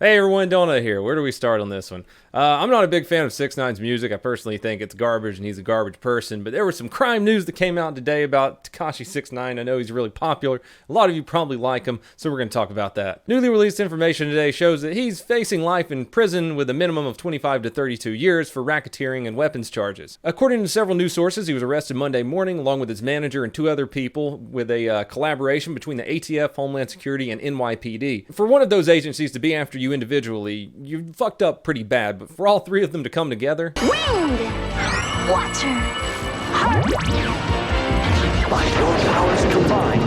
Hey everyone, Donut here. Where do we start on this one? I'm not a big fan of 6ix9ine's music. I personally think it's garbage and he's a garbage person, but there was some crime news that came out today about Tekashi 6ix9ine. I know he's really popular. A lot of you probably like him, so we're going to talk about that. Newly released information today shows that he's facing life in prison with a minimum of 25 to 32 years for racketeering and weapons charges. According to several news sources, he was arrested Monday morning along with his manager and two other people with a collaboration between the ATF, Homeland Security, and NYPD. For one of those agencies to be after you individually, you fucked up pretty bad, but for all three of them to come together... Wind! Water! Heart! By your powers combined,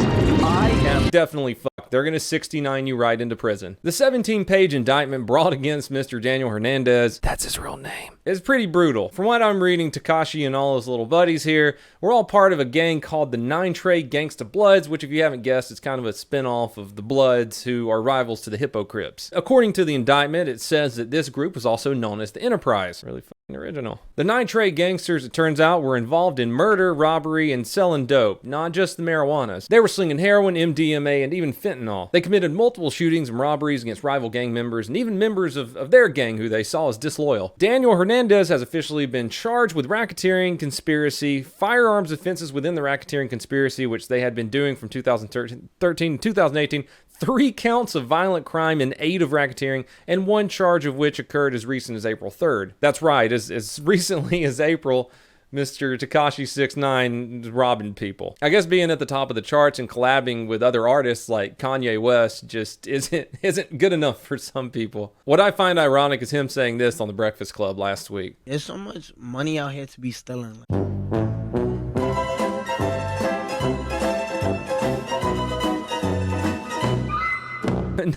I am... definitely fucked. They're gonna 69 you right into prison. The 17-page indictment brought against Mr. Daniel Hernandez, that's his real name, is pretty brutal. From what I'm reading, Tekashi and all his little buddies here were all part of a gang called the 9 Trey Gangsta Bloods, which if you haven't guessed, it's kind of a spin-off of the Bloods, who are rivals to the Hippo Crips. According to the indictment, it says that this group was also known as the Enterprise. Really fucking original. The 9 Trey gangsters, it turns out, were involved in murder, robbery, and selling dope, not just the marijuanas. They were slinging heroin, MDMA, and even fentanyl. They committed multiple shootings and robberies against rival gang members and even members of their gang who they saw as disloyal. Daniel Hernandez has officially been charged with racketeering, conspiracy, firearms offenses within the racketeering conspiracy, which they had been doing from 2013 to 2018, 3 counts of violent crime in aid of racketeering, and 1 charge of which occurred as recent as April 3rd. That's right, as recently as April, Mr. Tekashi 6ix9ine robbing people. I guess being at the top of the charts and collabing with other artists like Kanye West just isn't good enough for some people. What I find ironic is him saying this on The Breakfast Club last week. There's so much money out here to be stealing.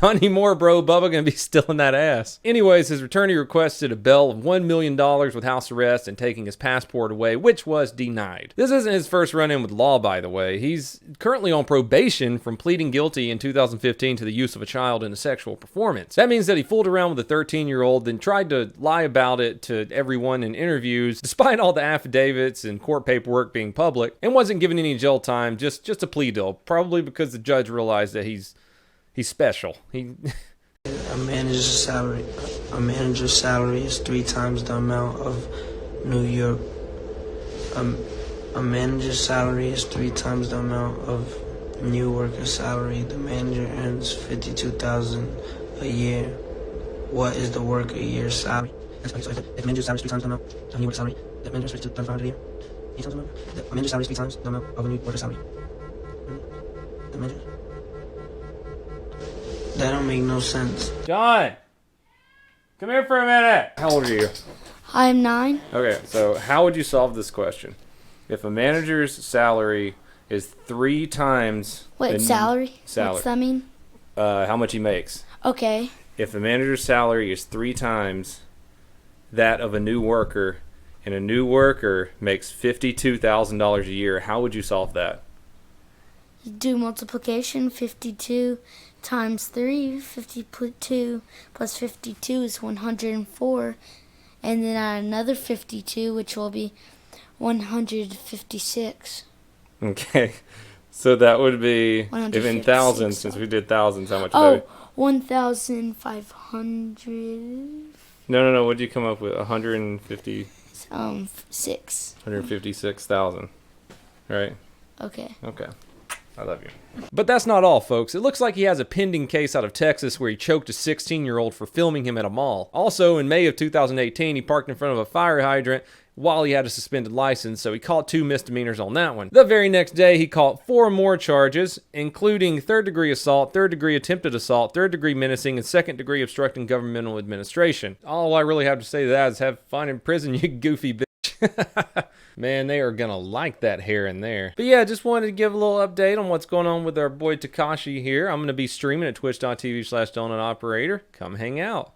Not anymore, bro. Bubba gonna be stealing that ass. Anyways, his attorney requested a bail of $1 million with house arrest and taking his passport away, which was denied. This isn't his first run-in with law, by the way. He's currently on probation from pleading guilty in 2015 to the use of a child in a sexual performance. That means that he fooled around with a 13-year-old, then tried to lie about it to everyone in interviews, despite all the affidavits and court paperwork being public, and wasn't given any jail time, just a plea deal, probably because the judge realized that he's special. A manager's salary is 3 times the amount of New York. A manager's salary is 3 times the amount of New Yorker's salary. The manager earns $52,000 a year. What is the worker year's salary? If the manager's salary is 3 times the amount of New York salary, the manager is $52,500 a year. The manager's salary is 3 times the amount of a New Yorker salary. The manager. That don't make no sense. John, come here for a minute. How old are you? I'm 9. Okay, so how would you solve this question? If a manager's salary is 3 times... Wait, salary? Salary. What's that mean? How much he makes. Okay. If a manager's salary is 3 times that of a new worker, and a new worker makes $52,000 a year, how would you solve that? You do multiplication, 52 times 3, 52 plus 52 is 104, and then add another 52, which will be 156. Okay, so that would be, if in thousands, since we did thousands, how much would that be? 1,500. No, what did you come up with? 150? 6. 156,000, right? Okay. Okay. I love you. But that's not all, folks. It looks like he has a pending case out of Texas where he choked a 16-year-old for filming him at a mall. Also, in May of 2018, he parked in front of a fire hydrant while he had a suspended license, so he caught 2 misdemeanors on that one. The very next day, he caught 4 more charges, including 3rd-degree assault, 3rd-degree attempted assault, 3rd-degree menacing, and 2nd-degree obstructing governmental administration. All I really have to say to that is have fun in prison, you goofy bitch. Man, they are gonna like that hair in there. But yeah, just wanted to give a little update on what's going on with our boy Tekashi here. I'm gonna be streaming at twitch.tv/donutoperator. Come hang out.